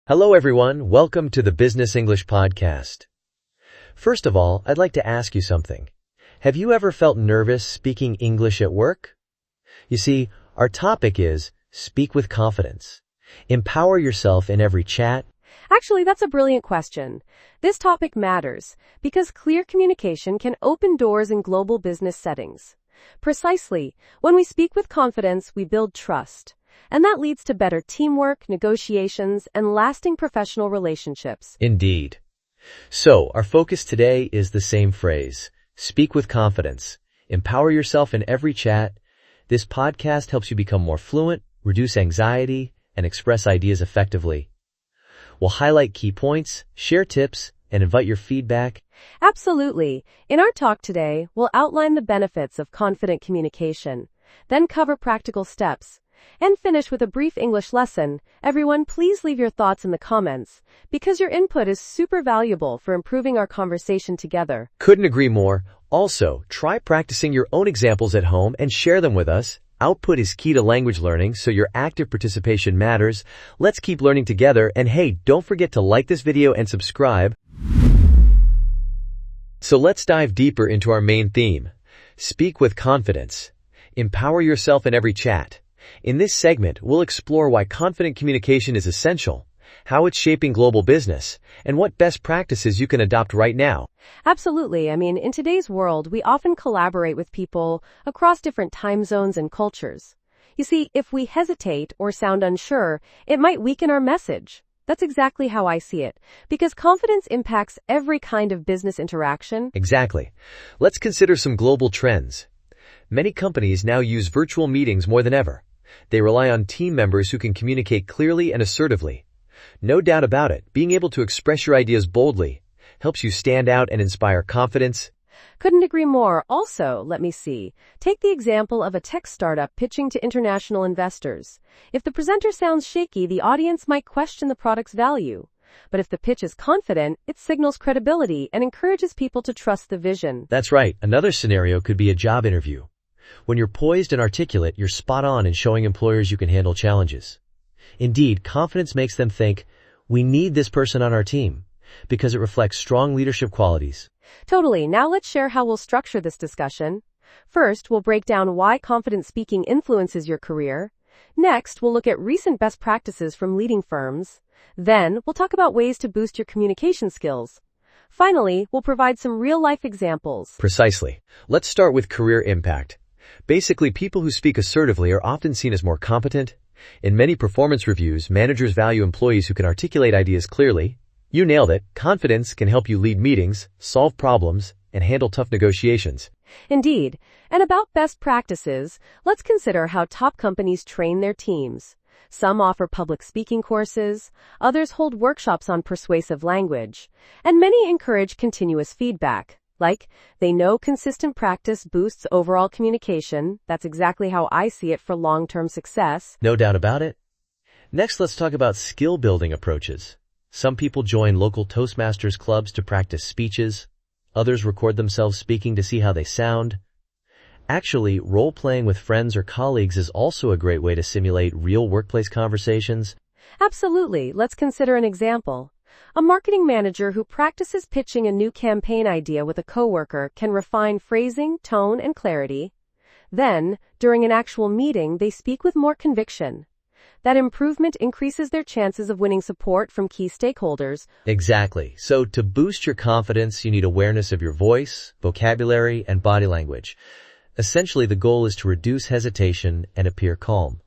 Hello everyone, welcome to the Business English Podcast. First of all, I'd like to ask you something. Have you ever felt nervous speaking English at work? You see, our topic is speak with confidence. Empower yourself in every chat. Actually, that's a brilliant question. This topic matters because clear communication can open doors in global business settings. Precisely, when we speak with confidence, we build trust. And that leads to better teamwork, negotiations, and lasting professional relationships. Indeed. So, our focus today is the same phrase. Speak with confidence. Empower yourself in every chat. This podcast helps you become more fluent, reduce anxiety, and express ideas effectively. We'll highlight key points, share tips, and invite your feedback. Absolutely. In our talk today, we'll outline the benefits of confident communication, then cover practical steps, and finish with a brief English lesson. Everyone, please leave your thoughts in the comments, because your input is super valuable for improving our conversation together. Couldn't agree more. Also, try practicing your own examples at home and share them with us. Output is key to language learning, so your active participation matters. Let's keep learning together, and hey, don't forget to like this video and subscribe. So let's dive deeper into our main theme. Speak with confidence. Empower yourself in every chat. In this segment, we'll explore why confident communication is essential, how it's shaping global business, and what best practices you can adopt right now. Absolutely. In today's world, we often collaborate with people across different time zones and cultures. You see, if we hesitate or sound unsure, it might weaken our message. That's exactly how I see it, because confidence impacts every kind of business interaction. Exactly. Let's consider some global trends. Many companies now use virtual meetings more than ever. They rely on team members who can communicate clearly and assertively. No doubt about it, being able to express your ideas boldly helps you stand out and inspire confidence. Couldn't agree more. Also, let me see. Take the example of a tech startup pitching to international investors. If the presenter sounds shaky, the audience might question the product's value. But if the pitch is confident, it signals credibility and encourages people to trust the vision. That's right. Another scenario could be a job interview. When you're poised and articulate, you're spot on in showing employers you can handle challenges. Indeed, confidence makes them think, we need this person on our team, because it reflects strong leadership qualities. Totally. Now let's share how we'll structure this discussion. First, we'll break down why confident speaking influences your career. Next, we'll look at recent best practices from leading firms. Then, we'll talk about ways to boost your communication skills. Finally, we'll provide some real-life examples. Precisely. Let's start with career impact. Basically, people who speak assertively are often seen as more competent. In many performance reviews, managers value employees who can articulate ideas clearly. You nailed it. Confidence can help you lead meetings, solve problems, and handle tough negotiations. Indeed. And about best practices, let's consider how top companies train their teams. Some offer public speaking courses, others hold workshops on persuasive language, and many encourage continuous feedback. Like, they know consistent practice boosts overall communication. That's exactly how I see it for long-term success. No doubt about it. Next, let's talk about skill-building approaches. Some people join local Toastmasters clubs to practice speeches. Others record themselves speaking to see how they sound. Actually, role-playing with friends or colleagues is also a great way to simulate real workplace conversations. Absolutely. Let's consider an example. A marketing manager who practices pitching a new campaign idea with a coworker can refine phrasing, tone, and clarity. Then, during an actual meeting, they speak with more conviction. That improvement increases their chances of winning support from key stakeholders. Exactly. So, to boost your confidence, you need awareness of your voice, vocabulary, and body language. Essentially, the goal is to reduce hesitation and appear calm.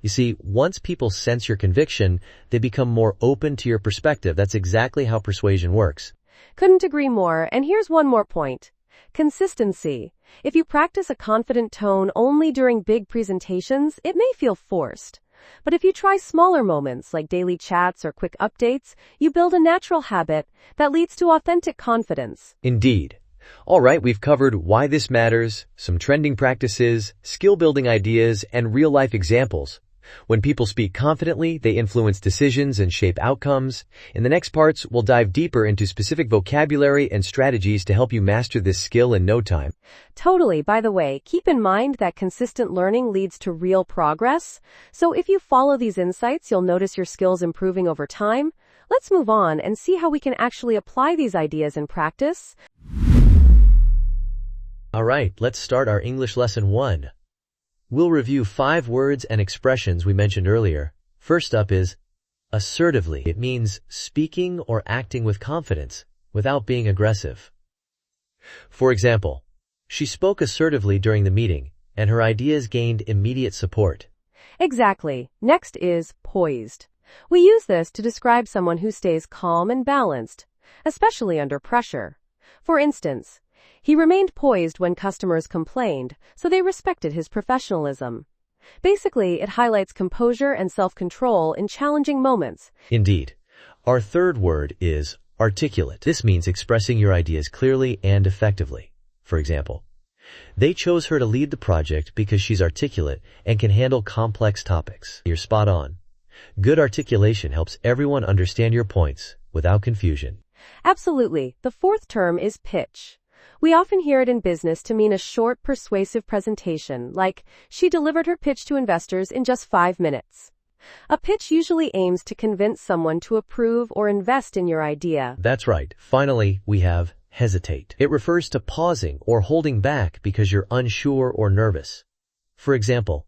You see, once people sense your conviction, they become more open to your perspective. That's exactly how persuasion works. Couldn't agree more. And here's one more point. Consistency. If you practice a confident tone only during big presentations, it may feel forced. But if you try smaller moments like daily chats or quick updates, you build a natural habit that leads to authentic confidence. Indeed. All right, we've covered why this matters, some trending practices, skill-building ideas, and real-life examples. When people speak confidently, they influence decisions and shape outcomes. In the next parts, we'll dive deeper into specific vocabulary and strategies to help you master this skill in no time. Totally. By the way, keep in mind that consistent learning leads to real progress. So if you follow these insights, you'll notice your skills improving over time. Let's move on and see how we can actually apply these ideas in practice. All right, let's start our English lesson 1. We'll review 5 words and expressions we mentioned earlier. First up is assertively. It means speaking or acting with confidence without being aggressive. For example, she spoke assertively during the meeting, and her ideas gained immediate support. Exactly. Next is poised. We use this to describe someone who stays calm and balanced, especially under pressure. For instance, he remained poised when customers complained, so they respected his professionalism. Basically, it highlights composure and self-control in challenging moments. Indeed. Our third word is articulate. This means expressing your ideas clearly and effectively. For example, they chose her to lead the project because she's articulate and can handle complex topics. You're spot on. Good articulation helps everyone understand your points without confusion. Absolutely. The fourth term is pitch. We often hear it in business to mean a short, persuasive presentation, like she delivered her pitch to investors in just 5 minutes. A pitch usually aims to convince someone to approve or invest in your idea. That's right. Finally, we have hesitate. It refers to pausing or holding back because you're unsure or nervous. For example,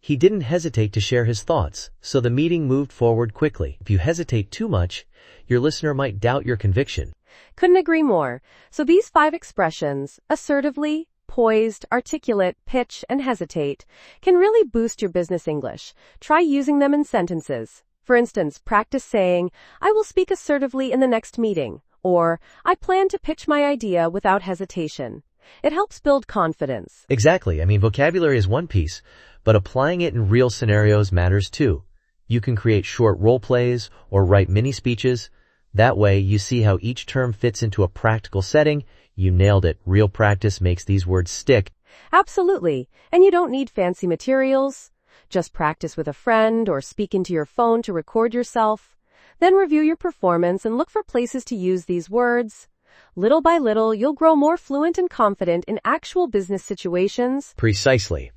he didn't hesitate to share his thoughts, so the meeting moved forward quickly. If you hesitate too much, your listener might doubt your conviction. Couldn't agree more. So these 5 expressions, assertively, poised, articulate, pitch, and hesitate, can really boost your business English. Try using them in sentences. For instance, practice saying, I will speak assertively in the next meeting, or I plan to pitch my idea without hesitation. It helps build confidence. Exactly. Vocabulary is one piece, but applying it in real scenarios matters too. You can create short role plays or write mini speeches. That way, you see how each term fits into a practical setting. You nailed it. Real practice makes these words stick. Absolutely. And you don't need fancy materials. Just practice with a friend or speak into your phone to record yourself. Then review your performance and look for places to use these words. Little by little, you'll grow more fluent and confident in actual business situations. Precisely.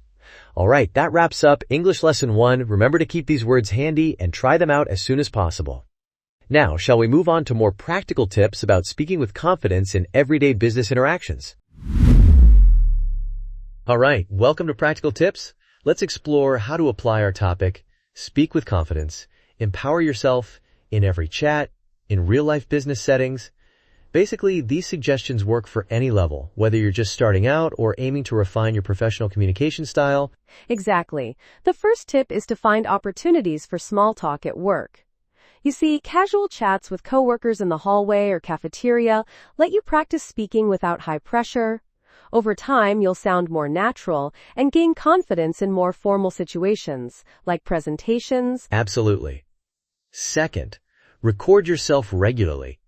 All right, that wraps up English Lesson 1. Remember to keep these words handy and try them out as soon as possible. Now, shall we move on to more practical tips about speaking with confidence in everyday business interactions? All right, welcome to Practical Tips. Let's explore how to apply our topic, speak with confidence, empower yourself in every chat, in real-life business settings. Basically, these suggestions work for any level, whether you're just starting out or aiming to refine your professional communication style. Exactly. The first tip is to find opportunities for small talk at work. You see, casual chats with coworkers in the hallway or cafeteria let you practice speaking without high pressure. Over time, you'll sound more natural and gain confidence in more formal situations, like presentations. Absolutely. Second, record yourself regularly.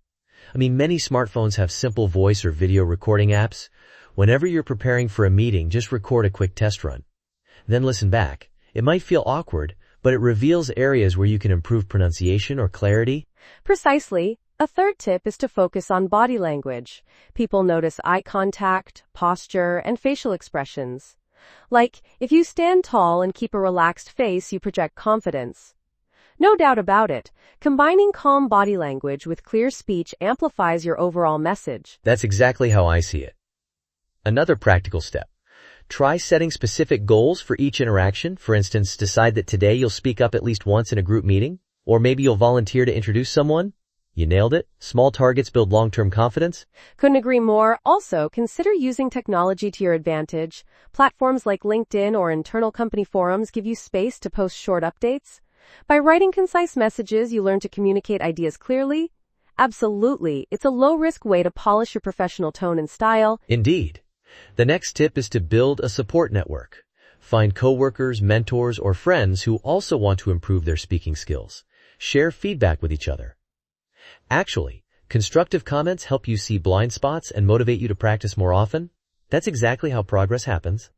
Many smartphones have simple voice or video recording apps. Whenever you're preparing for a meeting, just record a quick test run. Then listen back. It might feel awkward, but it reveals areas where you can improve pronunciation or clarity. Precisely. A third tip is to focus on body language. People notice eye contact, posture, and facial expressions. Like, if you stand tall and keep a relaxed face, you project confidence. No doubt about it, combining calm body language with clear speech amplifies your overall message. That's exactly how I see it. Another practical step. Try setting specific goals for each interaction. For instance, decide that today you'll speak up at least once in a group meeting, or maybe you'll volunteer to introduce someone. You nailed it. Small targets build long-term confidence. Couldn't agree more. Also, consider using technology to your advantage. Platforms like LinkedIn or internal company forums give you space to post short updates. By writing concise messages, you learn to communicate ideas clearly. Absolutely, it's a low-risk way to polish your professional tone and style. Indeed. The next tip is to build a support network. Find coworkers, mentors, or friends who also want to improve their speaking skills. Share feedback with each other. Actually, constructive comments help you see blind spots and motivate you to practice more often. That's exactly how progress happens.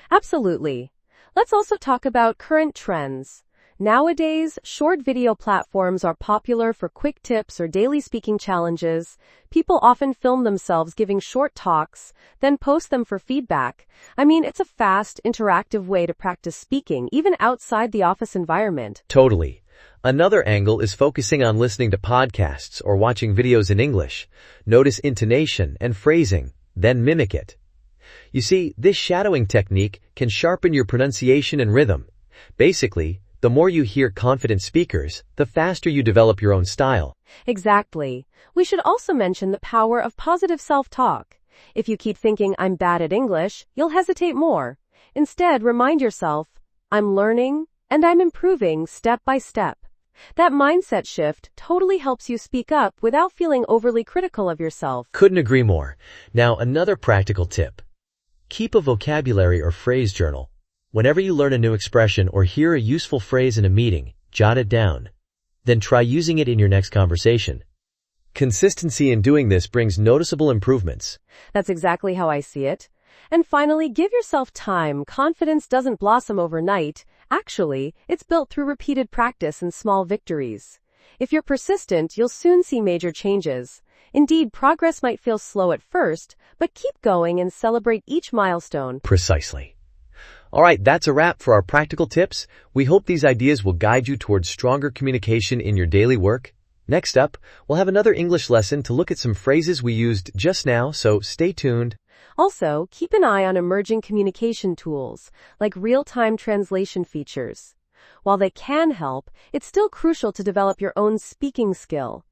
Absolutely. Let's also talk about current trends. Nowadays, short video platforms are popular for quick tips or daily speaking challenges. People often film themselves giving short talks, then post them for feedback. It's a fast, interactive way to practice speaking, even outside the office environment. Totally. Another angle is focusing on listening to podcasts or watching videos in English. Notice intonation and phrasing, then mimic it. You see, this shadowing technique can sharpen your pronunciation and rhythm. Basically, the more you hear confident speakers, the faster you develop your own style. Exactly. We should also mention the power of positive self-talk. If you keep thinking, I'm bad at English, you'll hesitate more. Instead, remind yourself, I'm learning and I'm improving step by step. That mindset shift totally helps you speak up without feeling overly critical of yourself. Couldn't agree more. Now, another practical tip. Keep a vocabulary or phrase journal. Whenever you learn a new expression or hear a useful phrase in a meeting, jot it down. Then try using it in your next conversation. Consistency in doing this brings noticeable improvements. That's exactly how I see it. And finally, give yourself time. Confidence doesn't blossom overnight. Actually, it's built through repeated practice and small victories. If you're persistent, you'll soon see major changes. Indeed, progress might feel slow at first, but keep going and celebrate each milestone. Precisely. All right, that's a wrap for our practical tips. We hope these ideas will guide you towards stronger communication in your daily work. Next up, we'll have another English lesson to look at some phrases we used just now, so stay tuned. Also, keep an eye on emerging communication tools, like real-time translation features. While they can help, it's still crucial to develop your own speaking skill.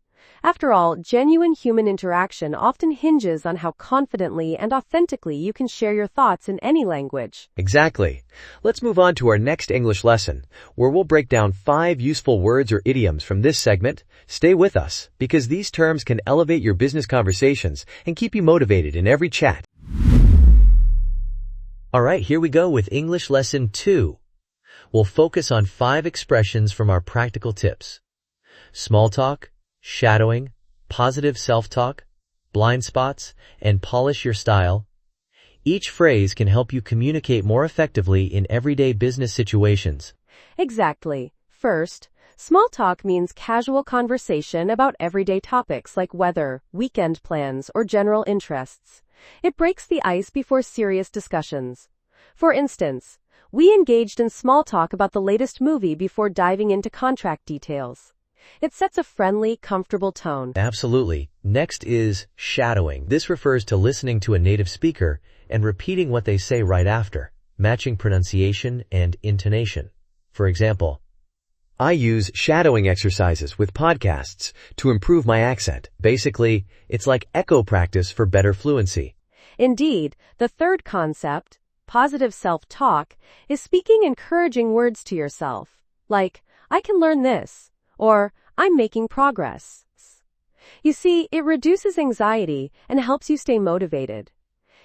After all, genuine human interaction often hinges on how confidently and authentically you can share your thoughts in any language. Exactly. Let's move on to our next English lesson, where we'll break down 5 useful words or idioms from this segment. Stay with us, because these terms can elevate your business conversations and keep you motivated in every chat. All right, here we go with English Lesson 2. We'll focus on 5 expressions from our practical tips. Small talk, shadowing, positive self-talk, blind spots, and polish your style. Each phrase can help you communicate more effectively in everyday business situations. Exactly. First, small talk means casual conversation about everyday topics like weather, weekend plans, or general interests. It breaks the ice before serious discussions. For instance, we engaged in small talk about the latest movie before diving into contract details. It sets a friendly, comfortable tone. Absolutely. Next is shadowing. This refers to listening to a native speaker and repeating what they say right after, matching pronunciation and intonation. For example, I use shadowing exercises with podcasts to improve my accent. Basically, it's like echo practice for better fluency. Indeed, the third concept, positive self-talk, is speaking encouraging words to yourself, like, I can learn this, or I'm making progress. You see, it reduces anxiety and helps you stay motivated.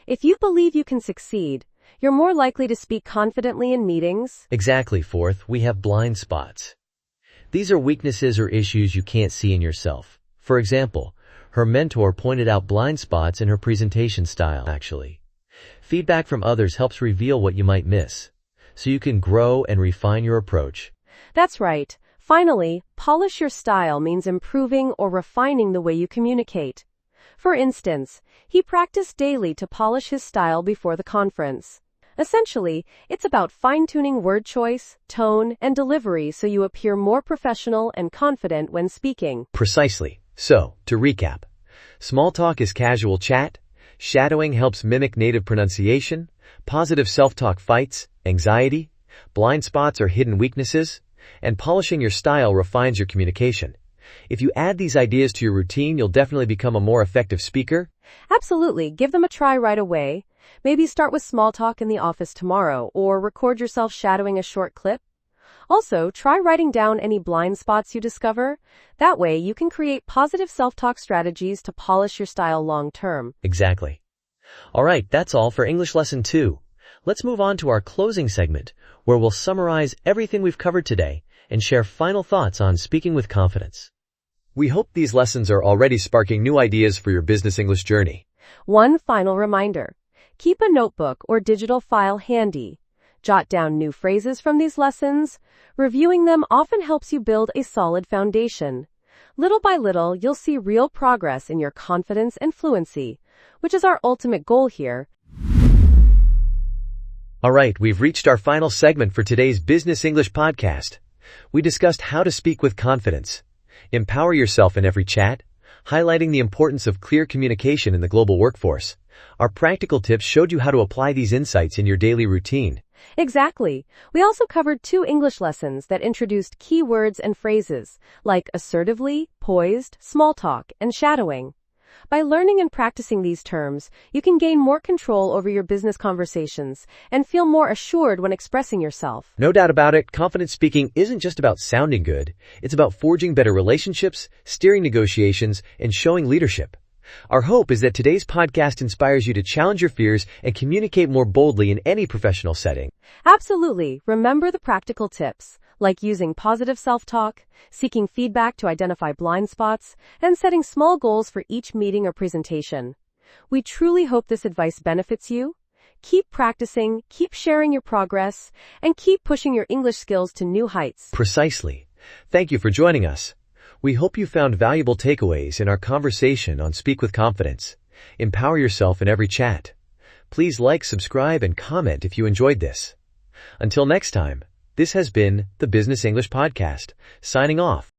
If you believe you can succeed, you're more likely to speak confidently in meetings. Exactly. Fourth, we have blind spots. These are weaknesses or issues you can't see in yourself. For example, her mentor pointed out blind spots in her presentation style, actually. Feedback from others helps reveal what you might miss, so you can grow and refine your approach. That's right. Finally, polish your style means improving or refining the way you communicate. For instance, he practiced daily to polish his style before the conference. Essentially, it's about fine-tuning word choice, tone, and delivery so you appear more professional and confident when speaking. Precisely. So, to recap, small talk is casual chat, shadowing helps mimic native pronunciation, positive self-talk fights anxiety, blind spots are hidden weaknesses, and polishing your style refines your communication. If you add these ideas to your routine, you'll definitely become a more effective speaker. Absolutely. Give them a try right away. Maybe start with small talk in the office tomorrow, or record yourself shadowing a short clip. Also, try writing down any blind spots you discover. That way, you can create positive self-talk strategies to polish your style long-term. Exactly. All right, that's all for English Lesson 2. Let's move on to our closing segment, where we'll summarize everything we've covered today and share final thoughts on speaking with confidence. We hope these lessons are already sparking new ideas for your business English journey. One final reminder. Keep a notebook or digital file handy. Jot down new phrases from these lessons. Reviewing them often helps you build a solid foundation. Little by little, you'll see real progress in your confidence and fluency, which is our ultimate goal here. All right, we've reached our final segment for today's Business English podcast. We discussed how to speak with confidence, empower yourself in every chat, highlighting the importance of clear communication in the global workforce. Our practical tips showed you how to apply these insights in your daily routine. Exactly. We also covered 2 English lessons that introduced key words and phrases, like assertively, poised, small talk, and shadowing. By learning and practicing these terms, you can gain more control over your business conversations and feel more assured when expressing yourself. No doubt about it, confident speaking isn't just about sounding good. It's about forging better relationships, steering negotiations, and showing leadership. Our hope is that today's podcast inspires you to challenge your fears and communicate more boldly in any professional setting. Absolutely. Remember the practical tips, like using positive self-talk, seeking feedback to identify blind spots, and setting small goals for each meeting or presentation. We truly hope this advice benefits you. Keep practicing, keep sharing your progress, and keep pushing your English skills to new heights. Precisely. Thank you for joining us. We hope you found valuable takeaways in our conversation on Speak with Confidence. Empower yourself in every chat. Please like, subscribe, and comment if you enjoyed this. Until next time, this has been the Business English Podcast, signing off.